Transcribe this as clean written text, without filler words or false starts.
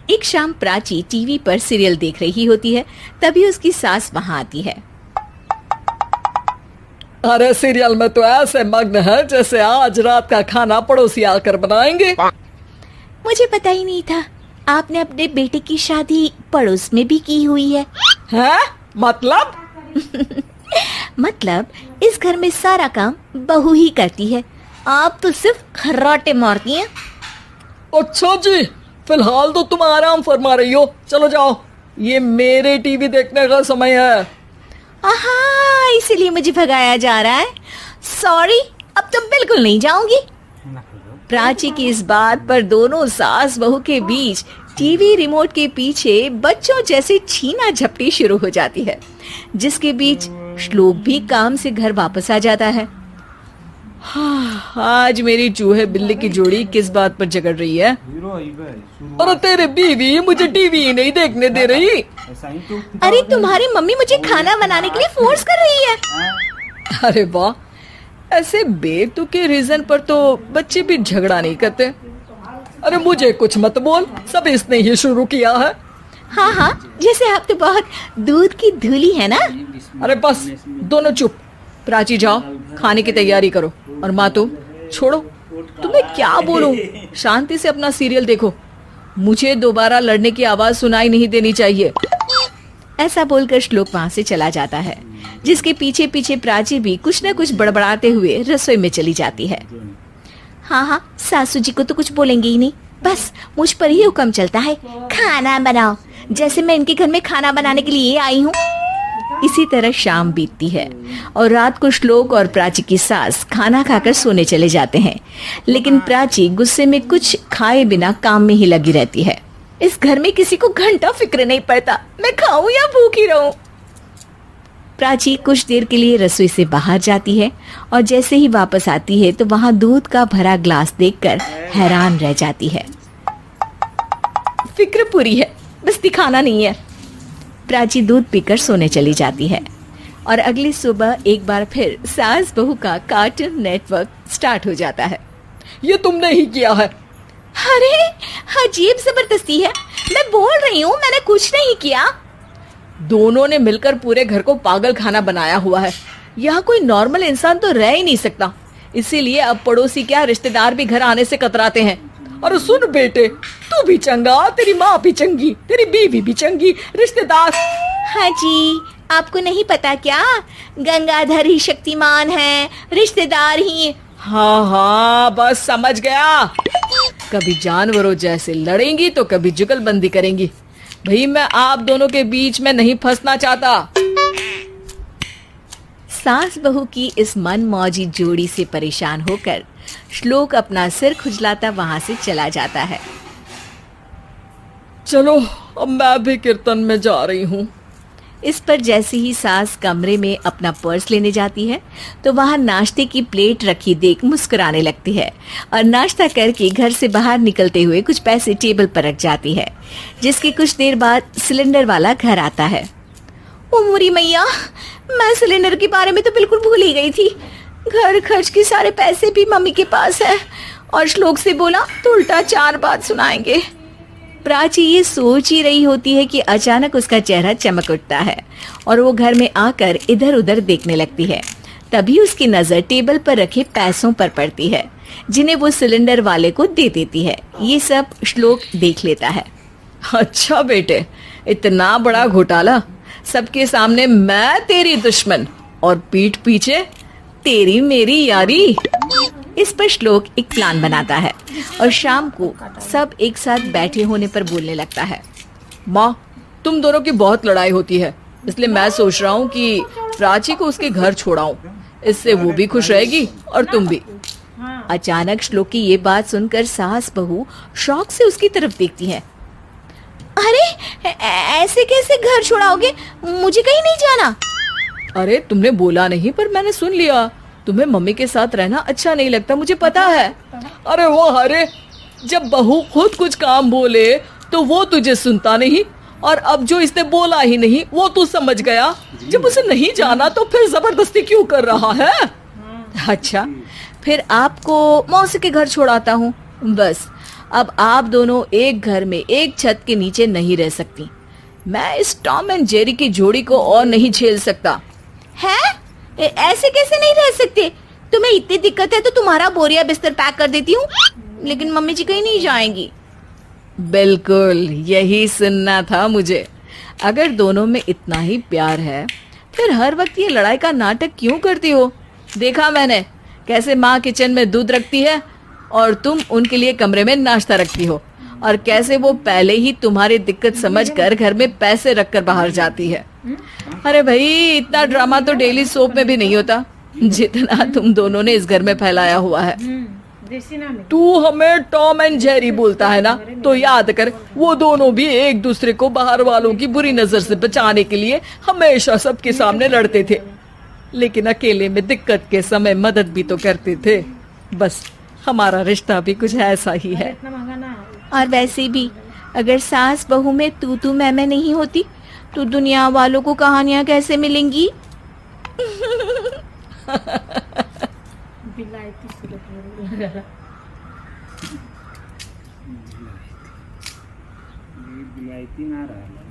एक शाम प्राची टीवी पर सीरियल देख रही होती है। तभी उसकी सास वहाँ आती है। अरे सीरियल में तो ऐसे मग्न है जैसे आज रात का खाना पड़ोसी आकर बनाएंगे। मुझे पता ही नहीं था आपने अपने बेटे की शादी पड़ोस में भी की हुई है। हैं? मतलब? मतलब इस घर में सारा काम बहू ही करती है, आप तो सिर्फ खर्राटे मारती हैं। अच्छा जी, फिलहाल तो तुम आराम फरमा रही हो, चलो जाओ, ये मेरे टीवी देखने का समय है। आहा, इसीलिए मुझे भगाया जा रहा है। सॉरी, अब तो बिल्कुल नहीं जाऊंगी। प्राची की इस बात पर दोनों सास बहू के बीच टीवी रिमोट के पीछे बच्चों जैसे छीना झपटी शुरू हो जाती है, जिसके बीच श्लोक भी काम से घर वापस आ जाता है। हाँ, आज मेरी चूहे बिल्ली की जोड़ी किस बात पर झगड़ रही है? अरे तेरे बीवी मुझे टीवी ही नहीं देखने दे रही। अरे तुम्हारी मम्मी मुझे खाना बनाने के लिए फोर्स कर रही है। अरे वाह, ऐसे बेतुके रीजन पर तो बच्चे भी झगड़ा नहीं करते। अरे मुझे कुछ मत बोल, सब इसने ही शुरू किया है। हाँ हाँ, जैसे आप तो बहुत दूध की धूली है ना। अरे बस, दोनों चुप। प्राची जाओ, खाने की तैयारी करो। और माँ तुम छोड़ो, तुम्हें क्या बोलूं, शांति से अपना सीरियल देखो, मुझे दोबारा लड़ने की आवाज सुनाई नहीं देनी चाहिए। ऐसा बोलकर श्लोक वहाँ से चला जाता है, जिसके पीछे पीछे प्राची भी कुछ न कुछ बड़बड़ाते हुए रसोई में चली जाती है। हाँ हाँ, सासू जी को तो कुछ बोलेंगे ही नहीं, बस मुझ पर ही हुक्म चलता है, खाना बनाओ, जैसे मैं इनके घर में खाना बनाने के लिए आई हूँ। इसी तरह शाम बीतती है और रात को श्लोक और प्राची की सास खाना खाकर सोने चले जाते हैं, लेकिन प्राची गुस्से में कुछ खाए बिना काम में ही लगी रहती है। इस घर में किसी को घंटा फिक्र नहीं पड़ता, मैं खाऊं या भूखी रहूं। प्राची कुछ देर के लिए रसोई से बाहर जाती है और जैसे ही वापस आती है तो वहां दूध का भरा ग्लास देखकर हैरान रह जाती है। फिक्र पूरी है, बस दिखाना नहीं है। प्राची दूध पीकर सोने चली जाती है और अगली सुबह एक बार फिर सास बहू का कार्टून नेटवर्क स्टार्ट हो जाता है। ये तुमने ही किया है। अरे अजीब जबरदस्ती है, मैं बोल रही हूँ मैंने कुछ नहीं किया। दोनों ने मिलकर पूरे घर को पागल खाना बनाया हुआ है। यहाँ कोई नॉर्मल इंसान तो रह ही नहीं सकता, इसीलिए अब पड़ोसी क्या रिश्तेदार भी घर आने से कतराते हैं। और सुन बेटे, तू भी चंगा, तेरी माँ भी चंगी, तेरी बीवी भी चंगी, रिश्तेदार। हाँ जी, आपको नहीं पता क्या, गंगाधर ही शक्तिमान है, रिश्तेदार ही। हाँ हाँ, बस समझ गया। कभी जानवरों जैसे लड़ेंगी तो कभी जुगलबंदी करेंगी। भाई मैं आप दोनों के बीच में नहीं फंसना चाहता। सास बहू की इस मनमौजी जोड़ी से परेशान होकर श्लोक अपना सिर खुजलाता वहां से चला जाता है। चलो अब मैं भी कीर्तन में जा रही हूँ। इस पर जैसे ही सास कमरे में अपना पर्स लेने जाती है तो वहां नाश्ते की प्लेट रखी देख मुस्कुराने लगती है और नाश्ता करके घर से बाहर निकलते हुए कुछ पैसे टेबल पर रख जाती है, जिसकी कुछ देर बाद सिलेंडर वाला घर आता है। ओ मोरी मैया, मैं सिलेंडर के बारे में तो बिल्कुल भूल ही गई थी। घर खर्च के सारे पैसे भी मम्मी के पास है और श्लोक से बोला तो उल्टा 4 बात सुनाएंगे। प्राची ये सोच ही रही होती है कि अचानक उसका चेहरा चमक उठता है और वो घर में आकर इधर उधर देखने लगती है। तभी उसकी नजर टेबल पर रखे पैसों पर पड़ती है, जिन्हें वो सिलेंडर वाले को दे देती है। ये सब श्लोक देख लेता है। अच्छा बेटे, इतना बड़ा घोटाला, सबके सामने मैं तेरी दुश्मन और पीठ पीछे तेरी मेरी यारी। इस पर श्लोक एक प्लान बनाता है और शाम को सब एक साथ बैठे होने पर बोलने लगता है। माँ, तुम दोनों की बहुत लड़ाई होती है, इसलिए मैं सोच रहा हूँ कि प्राची को उसके घर छोड़ाऊं, इससे वो भी खुश रहेगी और तुम भी। अचानक श्लोक की ये बात सुनकर सास बहू शौक से उसकी तरफ देखती है। अरे ऐसे कैसे घर छोड़ाओगे, मुझे कहीं नहीं जाना। अरे तुमने बोला नहीं पर मैंने सुन लिया, तुम्हें मम्मी के साथ रहना अच्छा नहीं लगता, मुझे पता है। अरे वो अरे, जब बहू खुद कुछ काम बोले तो वो तुझे सुनता नहीं, और अब जो इसने बोला ही नहीं वो तू समझ गया। जब उसे नहीं जाना तो फिर जबरदस्ती क्यों कर रहा है? अच्छा, फिर आपको मौसी के घर छोड़ाता हूँ, बस अब आप दोनों एक घर में एक छत के नीचे नहीं रह सकती। मैं इस टॉम एंड जेरी की जोड़ी को और नहीं झेल सकता। है? ऐसे कैसे नहीं रह सकते? तुम्हें इतनी दिक्कत है तो तुम्हारा बोरिया बिस्तर पैक कर देती हूँ, लेकिन मम्मी जी कहीं नहीं जाएंगी। बिल्कुल यही सुनना था मुझे। अगर दोनों में इतना ही प्यार है फिर हर वक्त ये लड़ाई का नाटक क्यों करती हो? देखा मैंने कैसे माँ किचन में दूध रखती है और तुम उनके लिए कमरे में नाश्ता रखती हो, और कैसे वो पहले ही तुम्हारी दिक्कत समझकर घर में पैसे रखकर बाहर जाती है। अरे भाई, इतना ड्रामा तो डेली सोप में भी नहीं होता जितना तुम दोनों ने इस घर में फैलाया हुआ है। तू हमें टॉम एंड जेरी बोलता है ना, तो याद कर वो दोनों भी एक दूसरे को बाहर वालों की बुरी नजर से बचाने के लिए हमेशा सबके सामने लड़ते थे, लेकिन अकेले में दिक्कत के समय मदद भी तो करते थे। बस हमारा रिश्ता भी कुछ ऐसा ही है। और वैसे भी अगर सास बहू में तू मैं नहीं होती तो दुनिया वालों को कहानियां कैसे मिलेंगी? बिलायती ना रहा